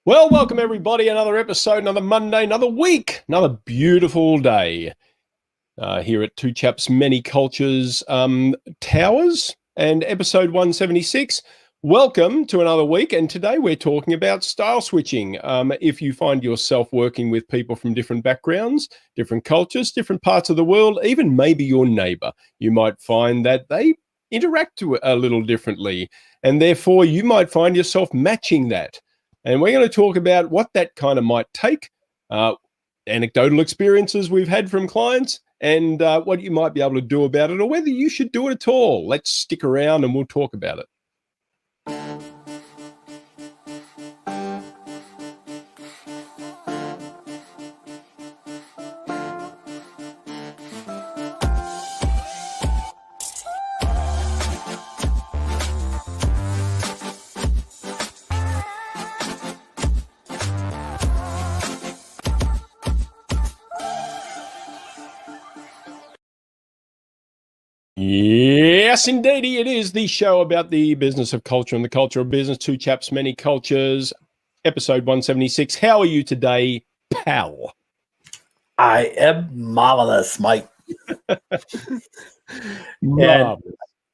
Well, welcome everybody. Another episode, another Monday, another week, another beautiful day here at Two Chaps Many Cultures Towers and episode 176. Welcome to another week, and today we're talking about style switching. If you find yourself working with people from different backgrounds, different cultures, different parts of the world, even maybe your neighbor, you might find that they interact a little differently, and therefore you might find yourself matching that. And we're going to talk about what that kind of might take, anecdotal experiences we've had from clients, and what you might be able to do about it, or whether you should do it at all. Let's stick around and we'll talk about it. Yes, indeedy, it is the show about the business of culture and the culture of business. Two Chaps, Many Cultures, episode 176. How are you today, pal? I am marvelous, Mike.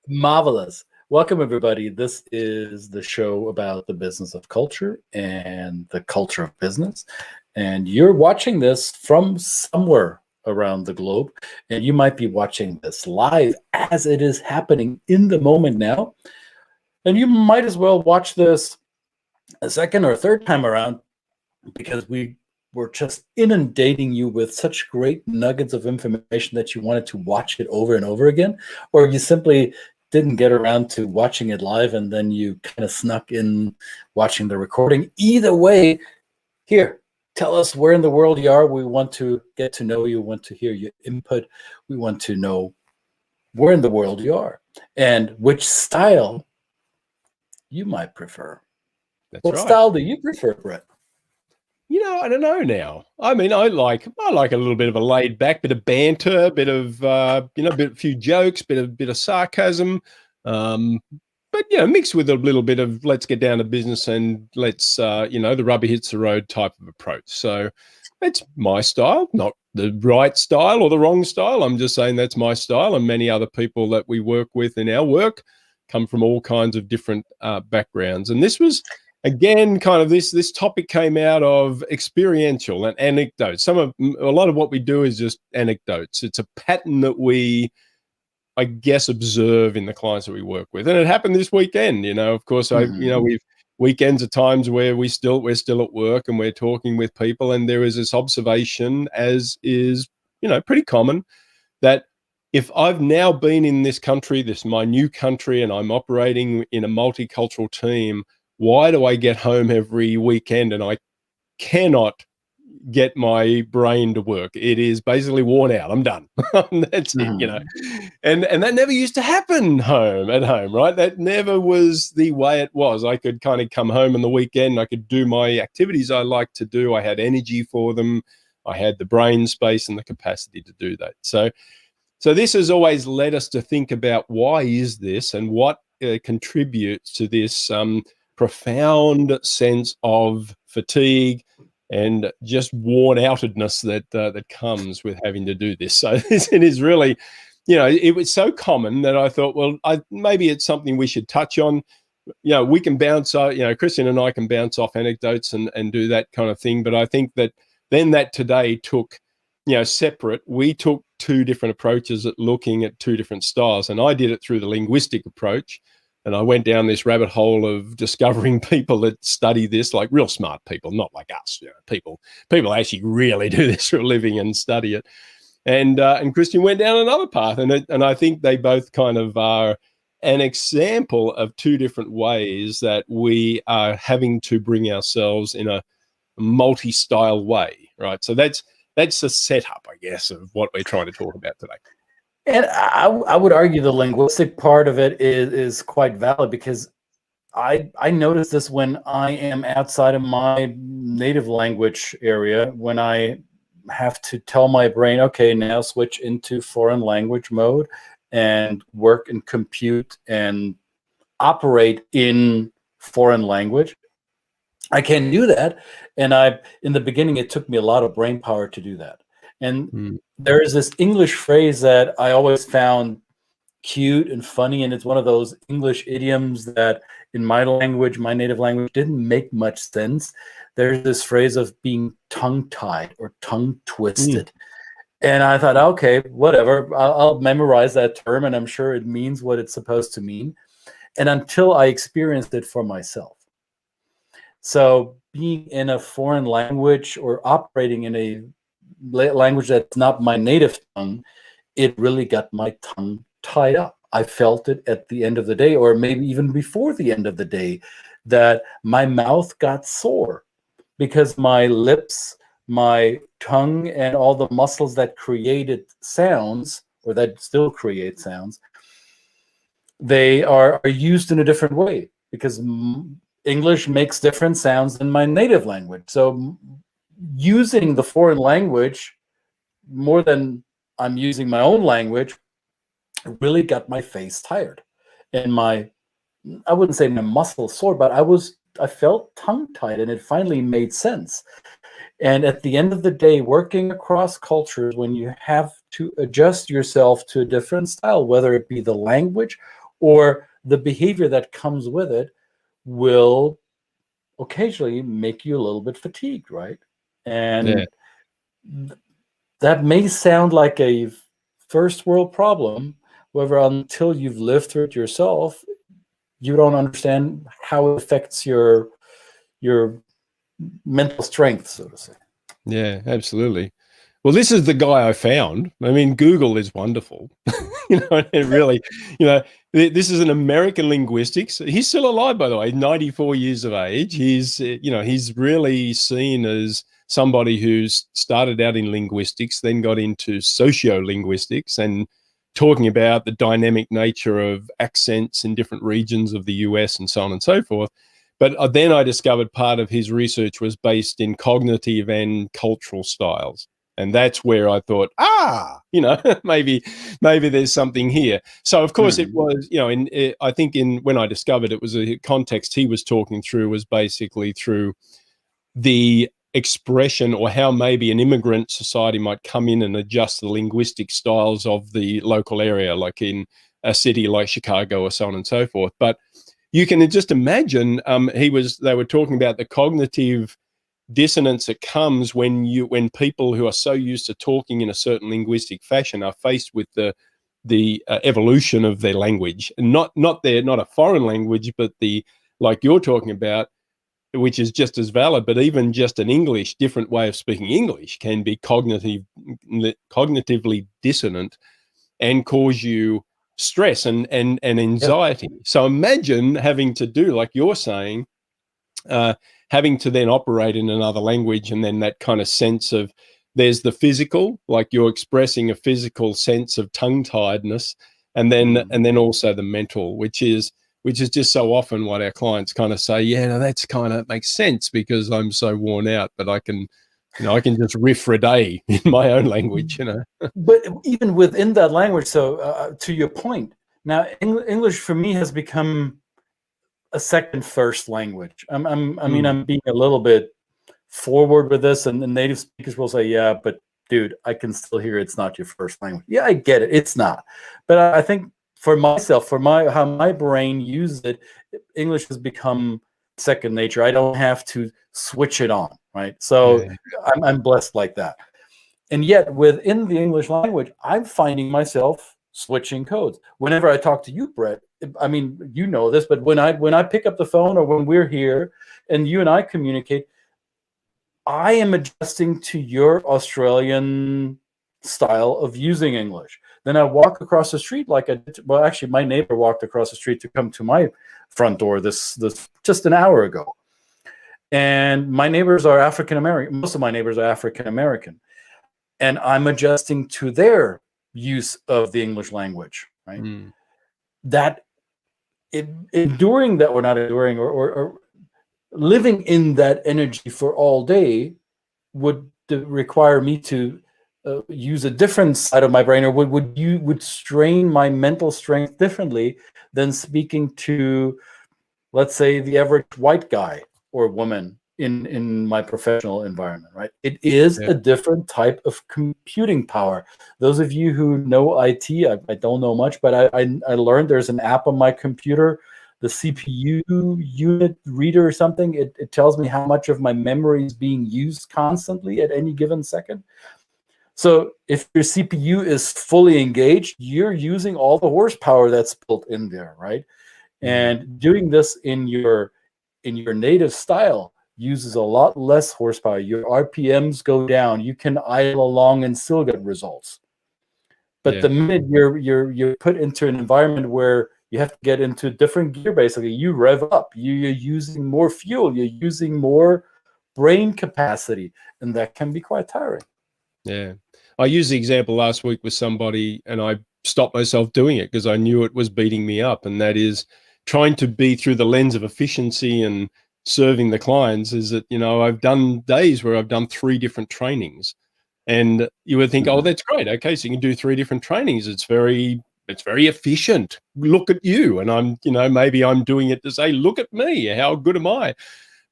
Marvelous. Welcome, everybody. This is the show about the business of culture and the culture of business. And you're watching this from somewhere around the globe, and you might be watching this live as it is happening in the moment now. And you might as well watch this a second or third time around, because we're just inundating you with such great nuggets of information that you wanted to watch it over and over again, or you simply didn't get around to watching it live and then you kind of snuck in watching the recording. Either way, here, tell us where in the world you are. We want to get to know you, want to hear your input. We want to know where in the world you are and which style you might prefer. That's what right. style do you prefer, Brett? You know, I don't know now. I mean, I like a little bit of a laid back, bit of banter, bit of a few jokes, bit of sarcasm, but mixed with a little bit of let's get down to business and let's the rubber hits the road type of approach. So it's my style, not the right style or the wrong style. I'm just saying that's my style, and many other people that we work with in our work come from all kinds of different backgrounds. And this was, again, kind of this topic came out of experiential and anecdotes. A lot of what we do is just anecdotes. It's a pattern that we, I guess, observe in the clients that we work with. And it happened this weekend. Of course, we've weekends are times where we're still at work and we're talking with people, and there is this observation, as is, pretty common, that if I've now been in this country, my new country, and I'm operating in a multicultural team, why do I get home every weekend and I cannot get my brain to work? It is basically worn out. I'm done. That's it, And that never used to happen at home, right? That never was the way it was. I could kind of come home on the weekend. I could do my activities I like to do. I had energy for them. I had the brain space and the capacity to do that. So this has always led us to think about why is this and what contributes to this profound sense of fatigue and just worn outedness that comes with having to do this. So it is really, it was so common that I thought, well, maybe it's something we should touch on. We can bounce, Christian and I can bounce off anecdotes and do that kind of thing. But I think that then that today took, separate. We took two different approaches at looking at two different styles. And I did it through the linguistic approach. And I went down this rabbit hole of discovering people that study this, like real smart people, not like us. People actually really do this for a living and study it. And Christian went down another path, and I think they both kind of are an example of two different ways that we are having to bring ourselves in a multi-style way, right? So that's the setup, I guess, of what we're trying to talk about today. And I would argue the linguistic part of it is quite valid, because I notice this when I am outside of my native language area, when I have to tell my brain, okay, now switch into foreign language mode and work and compute and operate in foreign language. I can do that. And in the beginning, it took me a lot of brain power to do that. And there is this English phrase that I always found cute and funny, and it's one of those English idioms that in my language, my native language, didn't make much sense. There's this phrase of being tongue-tied or tongue-twisted. And I thought, okay, whatever, I'll memorize that term, and I'm sure it means what it's supposed to mean. And until I experienced it for myself. So being in a foreign language or operating in a language that's not my native tongue, it really got my tongue tied up. I felt it at the end of the day, or maybe even before the end of the day, that my mouth got sore because my lips, my tongue, and all the muscles that created sounds, or that still create sounds, they are used in a different way because English makes different sounds than my native language. So using the foreign language more than I'm using my own language really got my face tired, and I wouldn't say my muscles sore, but I felt tongue-tied, and it finally made sense. And at the end of the day, working across cultures, when you have to adjust yourself to a different style, whether it be the language or the behavior that comes with it, will occasionally make you a little bit fatigued, right? And that may sound like a first world problem. However, until you've lived through it yourself, you don't understand how it affects your mental strength, so to say. Yeah, absolutely. Well, this is the guy I found. I mean, Google is wonderful. It really, this is an American linguistics. He's still alive, by the way, 94 years of age. He's, he's really seen as somebody who's started out in linguistics, then got into sociolinguistics and talking about the dynamic nature of accents in different regions of the US and so on and so forth. But then I discovered part of his research was based in cognitive and cultural styles. And that's where I thought, maybe there's something here. So, of course, it was, I think when I discovered it was a context he was talking through was basically through the expression or how maybe an immigrant society might come in and adjust the linguistic styles of the local area, like in a city like Chicago or so on and so forth. But you can just imagine they were talking about the cognitive dissonance that comes when people who are so used to talking in a certain linguistic fashion are faced with the evolution of their language, and not a foreign language, but like you're talking about, which is just as valid, but even just an different way of speaking English can be cognitively dissonant and cause you stress and anxiety. Yep. So imagine having to do, like you're saying, having to then operate in another language, and then that kind of sense of, there's the physical, like you're expressing a physical sense of tongue-tiedness, and then also the mental, which is just so often what our clients kind of say, that's kind of makes sense because I'm so worn out, but I can just riff for a day in my own language, But even within that language, so to your point, now English for me has become a second first language. I mean, I'm being a little bit forward with this, and the native speakers will say, yeah, but dude, I can still hear it's not your first language. Yeah, I get it. It's not. But I think for myself, how my brain uses it, English has become second nature. I don't have to switch it on, right? So I'm blessed like that. And yet within the English language, I'm finding myself switching codes. Whenever I talk to you, Brett, I mean, you know this, but when I pick up the phone or when we're here and you and I communicate, I am adjusting to your Australian style of using English. Then I walk across the street well, actually, my neighbor walked across the street to come to my front door this just an hour ago. And my neighbors are African American. Most of my neighbors are African American. And I'm adjusting to their use of the English language, right? That enduring that, or not enduring, or living in that energy for all day would require me to use a different side of my brain, or would strain my mental strength differently than speaking to, let's say, the average white guy or woman in my professional environment, right? It is Yeah. a different type of computing power. Those of you who know IT, I don't know much, but I learned there's an app on my computer, the CPU unit reader or something. It tells me how much of my memory is being used constantly at any given second. So if your CPU is fully engaged, you're using all the horsepower that's built in there, right? And doing this in your native style uses a lot less horsepower. Your RPMs go down. You can idle along and still get results. But the minute you're put into an environment where you have to get into different gear, basically, you rev up. You're using more fuel. You're using more brain capacity, and that can be quite tiring. Yeah. I used the example last week with somebody, and I stopped myself doing it because I knew it was beating me up. And that is trying to be through the lens of efficiency and serving the clients, is that, you know, I've done days where I've done 3 different trainings, and you would think, oh, that's great. Okay, so you can do 3 different trainings. It's very efficient. Look at you. And I'm, you know, maybe I'm doing it to say, look at me. How good am I?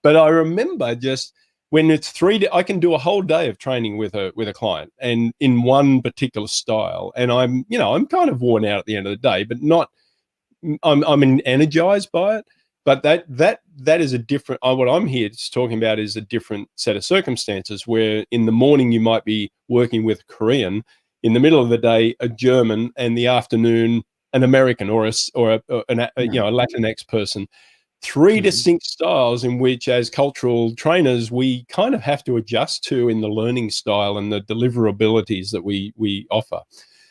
But I remember just when it's 3, I can do a whole day of training with a client, and in one particular style, and I'm, you know, I'm kind of worn out at the end of the day, but not, I'm energized by it. But that is a different, what I'm here talking about is a different set of circumstances, where in the morning you might be working with a Korean, in the middle of the day a German, and the afternoon an American or a you know, a Latinx person. 3 distinct styles in which, as cultural trainers, we kind of have to adjust to in the learning style and the deliverabilities that we offer.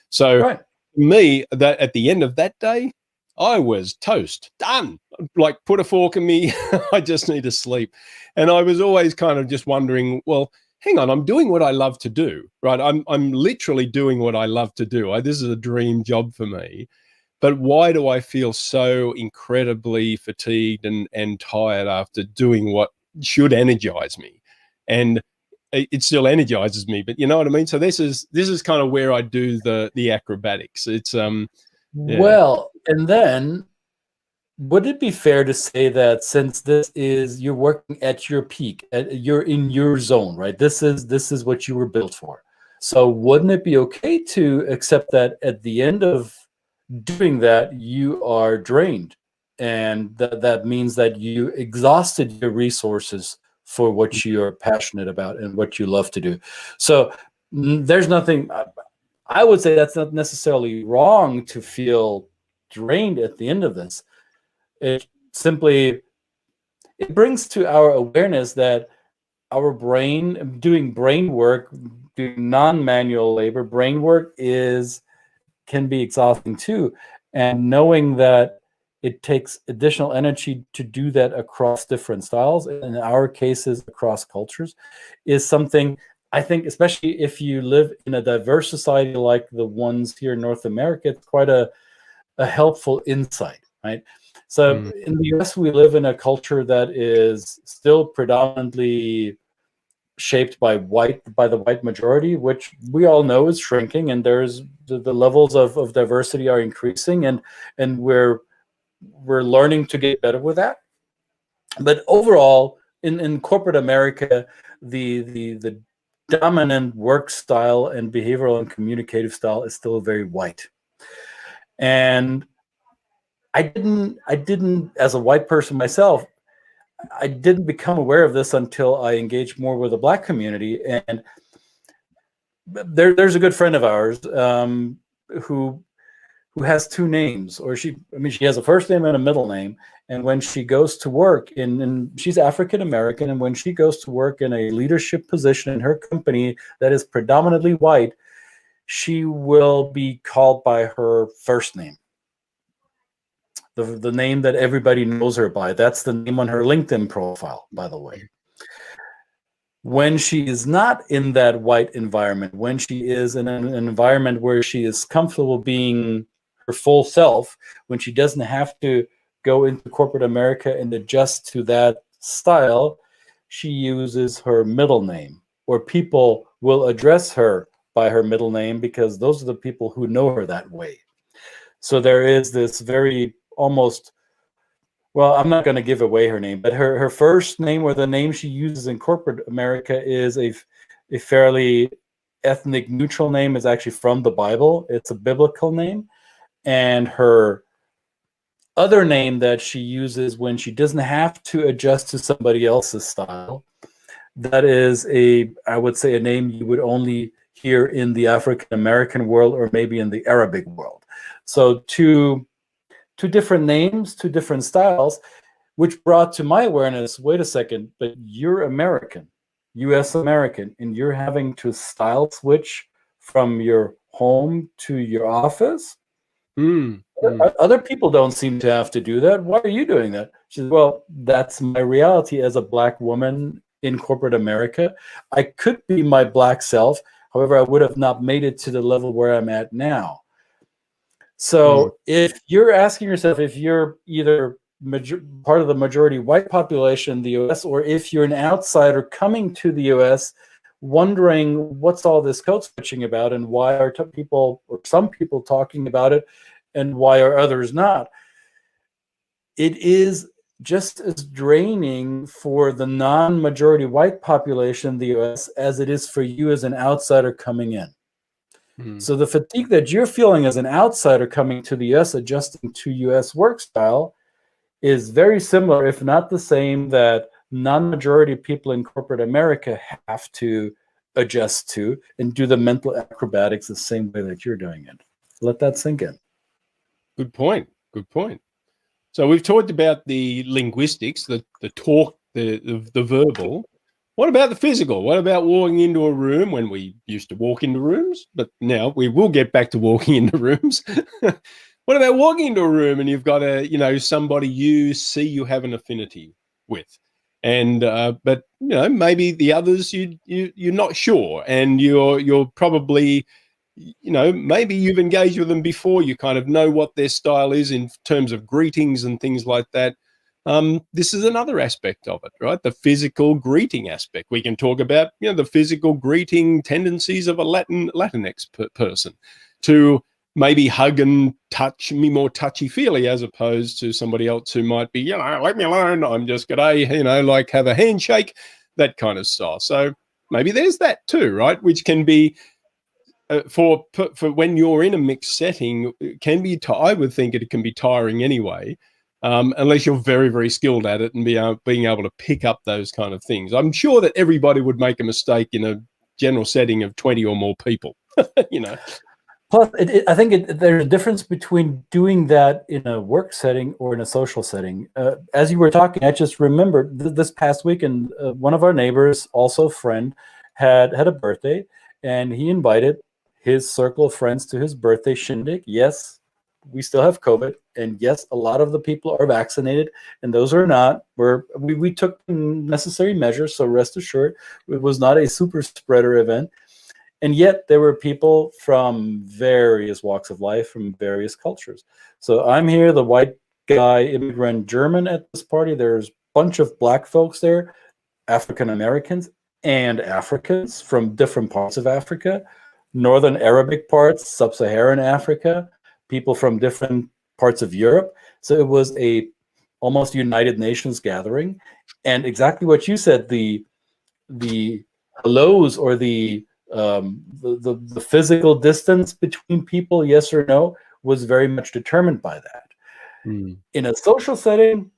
So Right. me, that at the end of that day, I was toast, done. Like, put a fork in me. I just need to sleep. And I was always kind of just wondering, well, hang on, I'm doing what I love to do, right? I'm literally doing what I love to do. This is a dream job for me. But why do I feel so incredibly fatigued and tired after doing what should energize me? And it still energizes me, but you know what I mean? So this is kind of where I do the acrobatics. It's yeah. Well, and then would it be fair to say that since this is, you're working at your peak, you're in your zone, right? This is what you were built for. So wouldn't it be okay to accept that at the end of doing that, you are drained, and that means that you exhausted your resources for what you're passionate about and what you love to do? So there's nothing, I would say that's not necessarily wrong to feel drained at the end of this. It simply, it brings to our awareness that our brain, doing brain work, doing non-manual labor, brain work can be exhausting too. And knowing that it takes additional energy to do that across different styles, in our cases across cultures, is something I think, especially if you live in a diverse society like the ones here in North America, it's quite a helpful insight, right? So in the US, we live in a culture that is still predominantly shaped by the white majority, which we all know is shrinking, and there's the levels of diversity are increasing, and we're learning to get better with that. But overall, in corporate America, the dominant work style and behavioral and communicative style is still very white. And I didn't, as a white person myself, I didn't become aware of this until I engaged more with the Black community. And there's a good friend of ours who has 2 names, or she has a first name and a middle name. And when she goes to work she's African American, and when she goes to work in a leadership position in her company that is predominantly white, she will be called by her first name. The name that everybody knows her by. That's the name on her LinkedIn profile, by the way. When she is not in that white environment, when she is in an environment where she is comfortable being her full self, when she doesn't have to go into corporate America and adjust to that style, she uses her middle name, or people will address her by her middle name because those are the people who know her that way. So there is this very almost Well, I'm not going to give away her name, but her first name, or the name she uses in corporate America, is a fairly ethnic neutral name. Is actually from the Bible. It's a biblical name. And her other name that she uses when she doesn't have to adjust to somebody else's style, that is I would say, a name you would only hear in the African American world, or maybe in the Arabic world. So two different names, two different styles, which brought to my awareness, wait a second, but you're American, US American, and you're having to style switch from your home to your office? Other people don't seem to have to do that. Why are you doing that? She says, well, that's my reality as a Black woman in corporate America. I could be my Black self. However, I would have not made it to the level where I'm at now. So if you're asking yourself if you're either part of the majority white population in the US, or if you're an outsider coming to the US, wondering what's all this code switching about, and why are people, or some people, talking about it, and why are others not, it is just as draining for the non-majority white population in the US as it is for you as an outsider coming in. So the fatigue that you're feeling as an outsider coming to the US, adjusting to US work style, is very similar, if not the same, that non-majority people in corporate America have to adjust to and do the mental acrobatics the same way that you're doing it. Let that sink in. Good point. Good point. So we've talked about the linguistics, the talk, the verbal. What about the physical? What about walking into a room, when we used to walk into rooms, but now we will get back to walking into rooms? What about walking into a room and you've got somebody you see you have an affinity with, and but maybe the others you're not sure, and you're probably, maybe you've engaged with them before, you kind of know what their style is in terms of greetings and things like that. This is another aspect of it, right? The physical greeting aspect. We can talk about, the physical greeting tendencies of a Latinx person, to maybe hug and touch, me more touchy-feely, as opposed to somebody else who might be, let me alone, I'm just g'day, like have a handshake, that kind of style. So maybe there's that too, right? Which can be, for when you're in a mixed setting, it can be, I would think it can be tiring anyway, unless you're very, very skilled at it and being able to pick up those kind of things. I'm sure that everybody would make a mistake in a general setting of 20 or more people, Plus, I think there's a difference between doing that in a work setting or in a social setting. As you were talking, I just remembered this past weekend, one of our neighbors, also a friend, had a birthday, and he invited his circle of friends to his birthday shindig. Yes, we still have COVID, and yes, a lot of the people are vaccinated, and those are not. We took necessary measures, so rest assured, it was not a super spreader event. And yet there were people from various walks of life, from various cultures. So I'm here, the white guy, immigrant German at this party. There's a bunch of Black folks there, African Americans and Africans from different parts of Africa, Northern Arabic parts, Sub-Saharan Africa, people from different parts of Europe. So it was a almost United Nations gathering. And exactly what you said, the hellos, or the physical distance between people, yes or no, was very much determined by that. In a social setting,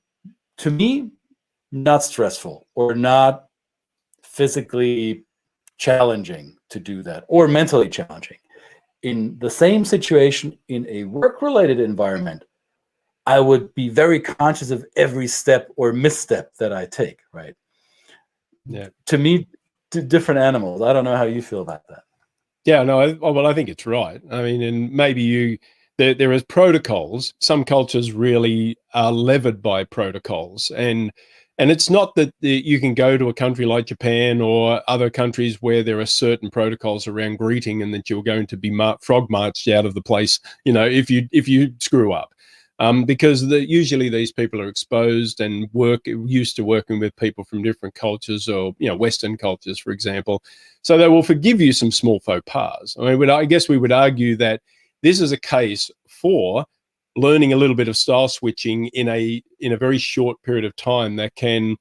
to me, not stressful or not physically challenging to do that, or mentally challenging. In the same situation, in a work-related environment, I would be very conscious of every step or misstep that I take, right? Yeah. To me, different animals. I don't know how you feel about that. Yeah, no, I think it's right. I mean, and maybe there is protocols. Some cultures really are levered by protocols, and it's not that you can go to a country like Japan or other countries where there are certain protocols around greeting, and that you're going to be frog marched out of the place, if you screw up. Because usually these people are exposed and used to working with people from different cultures, or Western cultures, for example. So they will forgive you some small faux pas. I mean, I guess we would argue that this is a case for learning a little bit of style switching in a very short period of time that can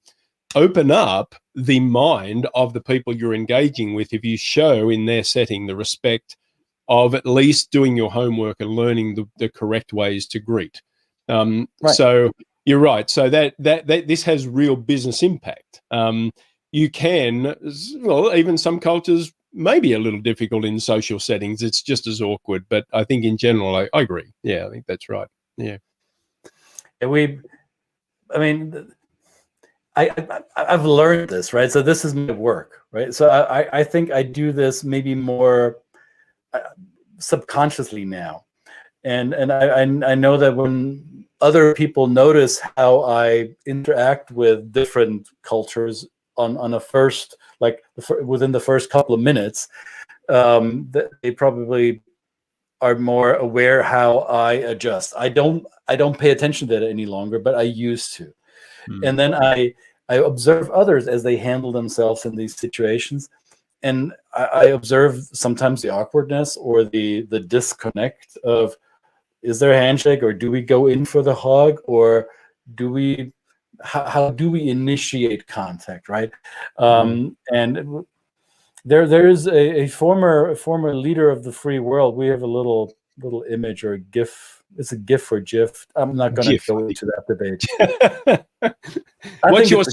open up the mind of the people you're engaging with if you show in their setting the respect of at least doing your homework and learning the correct ways to greet. Right. So you're right. So that this has real business impact. You can, well, even some cultures may be a little difficult in social settings. It's just as awkward. But I think in general, I agree. Yeah, I think that's right. Yeah. I've learned this, right? So this is my work, right? So I think I do this maybe more subconsciously now, and I know that when other people notice how I interact with different cultures on a first, like within the first couple of minutes, they probably are more aware how I adjust. I don't pay attention to that any longer, but I used to. And then I observe others as they handle themselves in these situations. And I observe sometimes the awkwardness or the disconnect of, is there a handshake, or do we go in for the hug, or do we, how do we initiate contact, right? And there is a former leader of the free world. We have a little image or a GIF. It's a GIF or GIF. I'm not going to go into that debate. What's your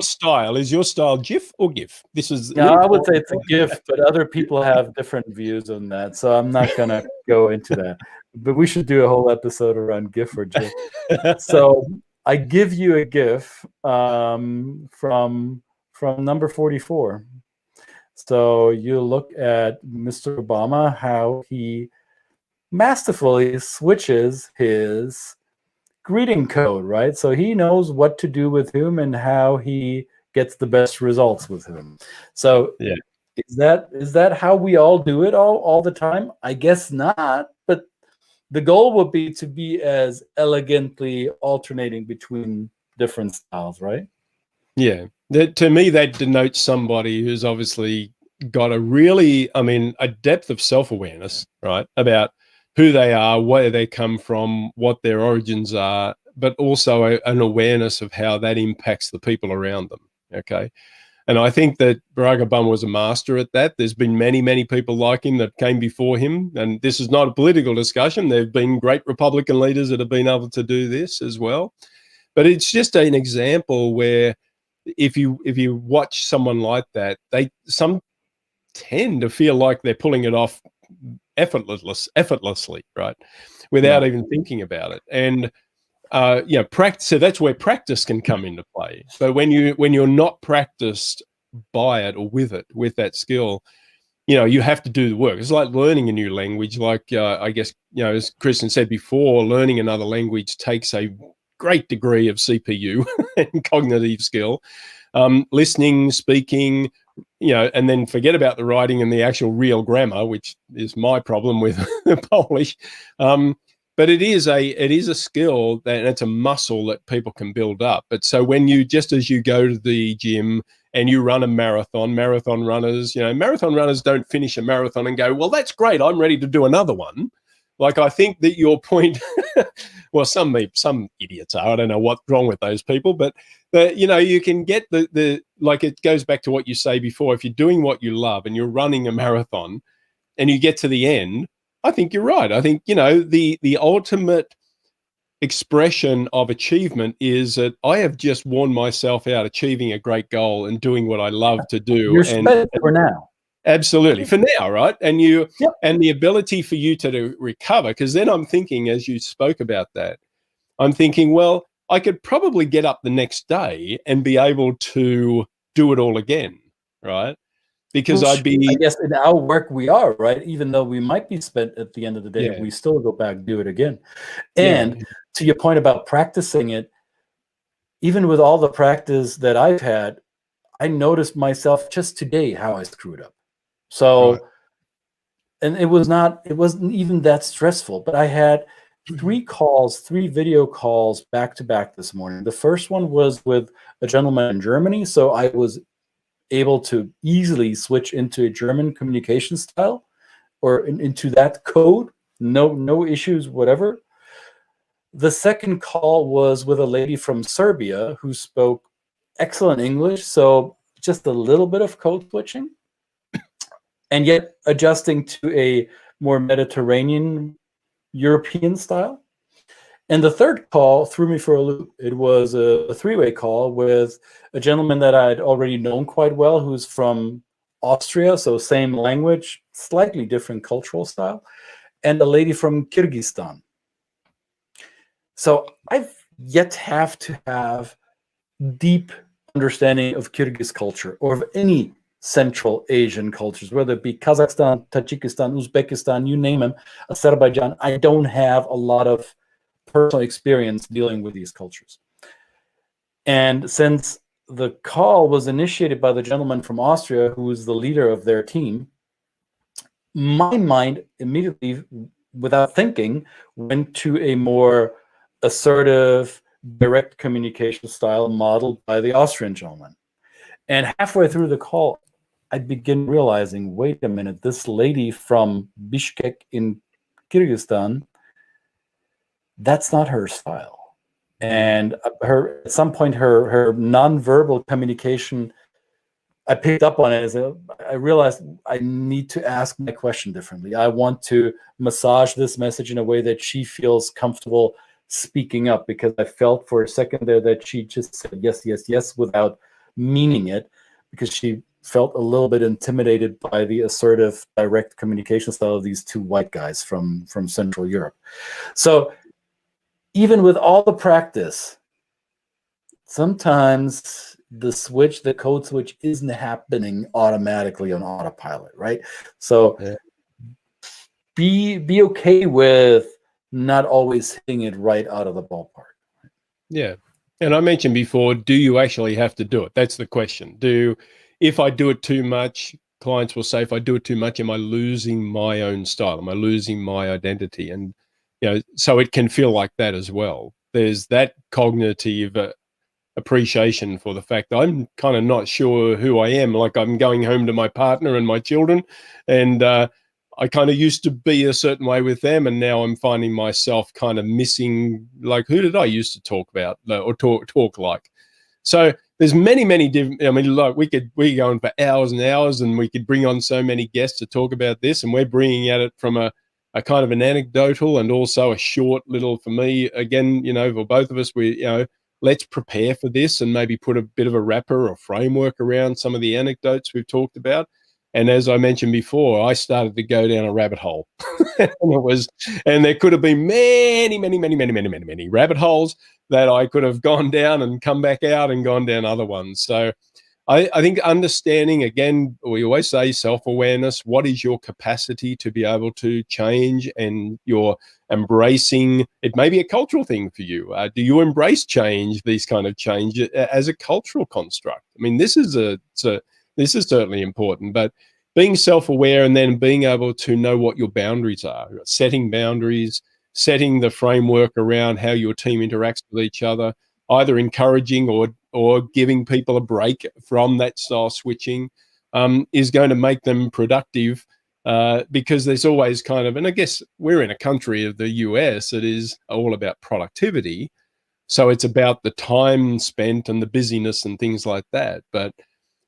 style? Is your style GIF or GIF? This is. No, I would say it's a GIF, but other people have different views on that, so I'm not going to go into that. But we should do a whole episode around GIF or GIF. So I give you a GIF from number 44. So you look at Mr. Obama, how he masterfully switches his greeting code, right? So he knows what to do with whom and how he gets the best results with whom. So yeah, is that how we all do it all the time? I guess not, but the goal would be to be as elegantly alternating between different styles, right? Yeah. To me, that denotes somebody who's obviously got a depth of self-awareness, right, about who they are, where they come from, what their origins are, but also an awareness of how that impacts the people around them, okay? And I think that Barack Obama was a master at that. There's been many, many people like him that came before him, and this is not a political discussion. There have been great Republican leaders that have been able to do this as well. But it's just an example where if you watch someone like that, some tend to feel like they're pulling it off effortlessly, right, without even thinking about it. And practice. So that's where practice can come into play. But when you're not practiced by it or with that skill, you have to do the work. It's like learning a new language. Like I guess as Kristen said before, learning another language takes a great degree of CPU and cognitive skill. Listening, speaking, and then forget about the writing and the actual real grammar, which is my problem with Polish. But it is a skill and it's a muscle that people can build up. But so when just as you go to the gym and you run a marathon runners don't finish a marathon and go, well, that's great, I'm ready to do another one. Like, I think that your point, well, some idiots are. I don't know what's wrong with those people, but you can get like, it goes back to what you say before. If you're doing what you love and you're running a marathon and you get to the end, I think you're right. I think, the ultimate expression of achievement is that I have just worn myself out achieving a great goal and doing what I love to do. You're spent for now. Absolutely. For now, right? And and the ability for you to recover, because then I'm thinking, as you spoke about that, I'm thinking, well, I could probably get up the next day and be able to do it all again, right? Because I guess in our work we are, right? Even though we might be spent at the end of the day, we still go back and do it again. And to your point about practicing it, even with all the practice that I've had, I noticed myself just today how I screwed up. So, and it wasn't even that stressful, but I had 3 video calls back to back this morning. The first one was with a gentleman in Germany. So I was able to easily switch into a German communication style or into that code. No issues, whatever. The second call was with a lady from Serbia who spoke excellent English, so just a little bit of code switching, and yet adjusting to a more Mediterranean European style. And the third call threw me for a loop. It was a three-way call with a gentleman that I'd already known quite well, who's from Austria, so same language, slightly different cultural style, and a lady from Kyrgyzstan. So I've yet to have deep understanding of Kyrgyz culture or of any Central Asian cultures, whether it be Kazakhstan, Tajikistan, Uzbekistan, you name them, Azerbaijan. I don't have a lot of personal experience dealing with these cultures. And since the call was initiated by the gentleman from Austria, who is the leader of their team, my mind immediately, without thinking, went to a more assertive, direct communication style modeled by the Austrian gentleman. And halfway through the call, I begin realizing, wait a minute, this lady from Bishkek in Kyrgyzstan, that's not her style. And at some point, her nonverbal communication, I picked up on it as I realized I need to ask my question differently. I want to massage this message in a way that she feels comfortable speaking up, because I felt for a second there that she just said yes, yes, yes without meaning it, because she felt a little bit intimidated by the assertive, direct communication style of these two white guys from Central Europe. So even with all the practice, sometimes the code switch isn't happening automatically on autopilot, right? So Yeah. be okay with not always hitting it right out of the ballpark. Yeah. And I mentioned before, do you actually have to do it? That's the question. If I do it too much, clients will say, if I do it too much, am I losing my own style? Am I losing my identity? And, so it can feel like that as well. There's that cognitive appreciation for the fact that I'm kind of not sure who I am. Like, I'm going home to my partner and my children, and I kind of used to be a certain way with them, and now I'm finding myself kind of missing, like, who did I used to talk about or talk like? So there's many different, I mean, like, we could go on for hours and hours, and we could bring on so many guests to talk about this, and we're bringing at it from a kind of an anecdotal and also a short little, for me, again, for both of us, let's prepare for this and maybe put a bit of a wrapper or framework around some of the anecdotes we've talked about. And as I mentioned before, I started to go down a rabbit hole. and there could have been many rabbit holes that I could have gone down and come back out and gone down other ones. So I think understanding, again, we always say self-awareness. What is your capacity to be able to change, and your embracing? It may be a cultural thing for you. Do you embrace change, these kind of change, as a cultural construct? I mean, this is certainly important, but being self-aware and then being able to know what your boundaries are, setting boundaries, setting the framework around how your team interacts with each other, either encouraging or giving people a break from that style switching, is going to make them productive, because there's always kind of, and I guess we're in a country of the US, it is all about productivity. So it's about the time spent and the busyness and things like that. But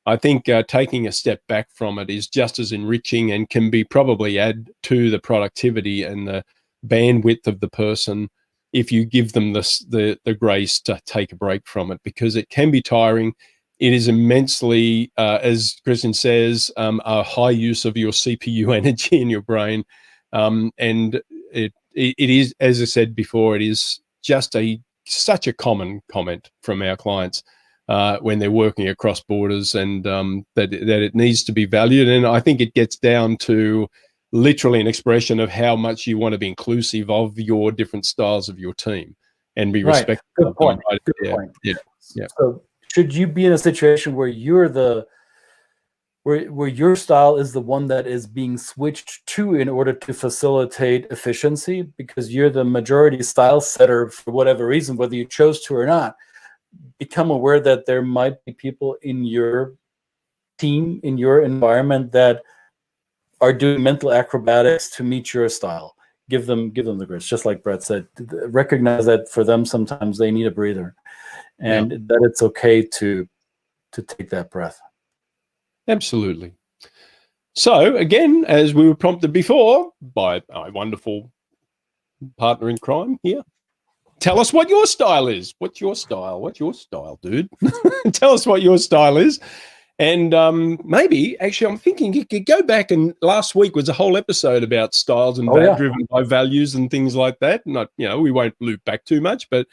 I think taking a step back from it is just as enriching, and can be probably add to the productivity and the bandwidth of the person if you give them the grace to take a break from it, because it can be tiring. It is immensely, as Christian says, a high use of your CPU energy in your brain. And it is, as I said before, it is just such a common comment from our clients when they're working across borders, and that it needs to be valued. And I think it gets down to literally an expression of how much you want to be inclusive of your different styles of your team and be respectful. Good point. Good point. Yeah. So should you be in a situation where where your style is the one that is being switched to in order to facilitate efficiency, because you're the majority style setter for whatever reason, whether you chose to or not, become aware that there might be people in your team, in your environment, that are doing mental acrobatics to meet your style. give them the grace. Just like Brett said, recognize that for them sometimes they need a breather, and that it's okay to take that breath. Absolutely. So again, as we were prompted before by our wonderful partner in crime here, tell us what your style is. What's your style? What's your style, dude? Tell us what your style is. And maybe, actually, I'm thinking you could go back, and last week was a whole episode about styles and driven by values and things like that. Not, you know, we won't loop back too much, but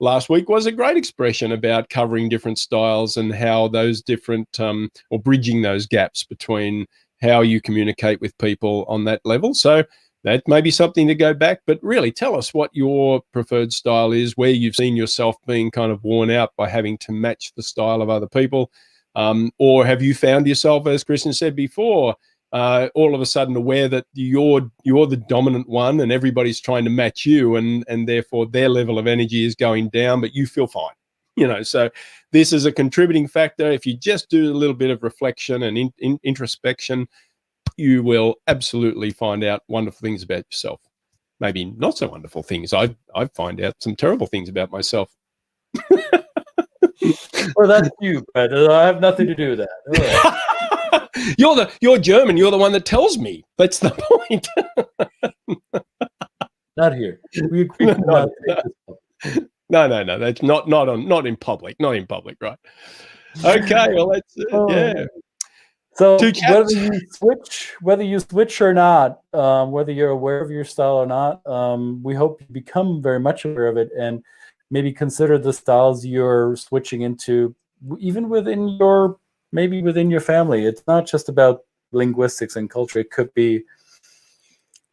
last week was a great expression about covering different styles and how those different, or bridging those gaps between how you communicate with people on that level. So that may be something to go back, but really tell us what your preferred style is, where you've seen yourself being kind of worn out by having to match the style of other people. Or have you found yourself, as Christian said before, all of a sudden aware that you're the dominant one and everybody's trying to match you, and therefore their level of energy is going down, but you feel fine. You know, so this is a contributing factor. If you just do a little bit of reflection and introspection, you will absolutely find out wonderful things about yourself. Maybe not so wonderful things. I find out some terrible things about myself. Well, that's you, but I have nothing to do with that. You're German. You're the one that tells me. That's the point. Not here. We agree No. That's not in public. Not in public, right? Okay. Well, that's yeah. So whether you switch or not, whether you're aware of your style or not, we hope you become very much aware of it, and maybe consider the styles you're switching into, even within your family. It's not just about linguistics and culture. It could be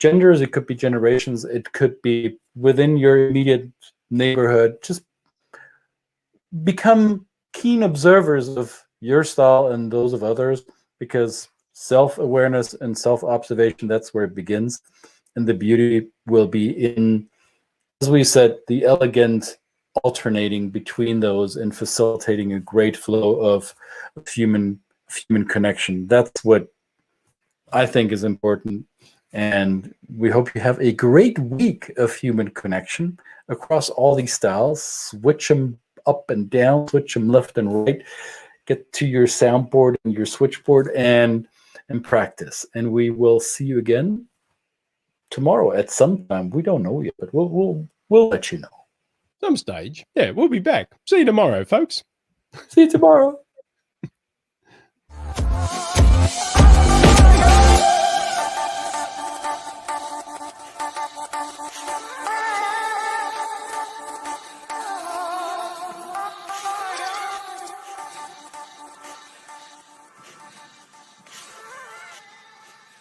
genders, it could be generations, it could be within your immediate neighborhood. Just become keen observers of your style and those of others, because self-awareness and self-observation, that's where it begins. And the beauty will be in, as we said, the elegant alternating between those and facilitating a great flow of human connection. That's what I think is important. And we hope you have a great week of human connection across all these styles. Switch them up and down, switch them left and right. Get to your soundboard and your switchboard and practice. And we will see you again tomorrow at some time. We don't know yet, but we'll let you know. Some stage. Yeah, we'll be back. See you tomorrow, folks. See you tomorrow.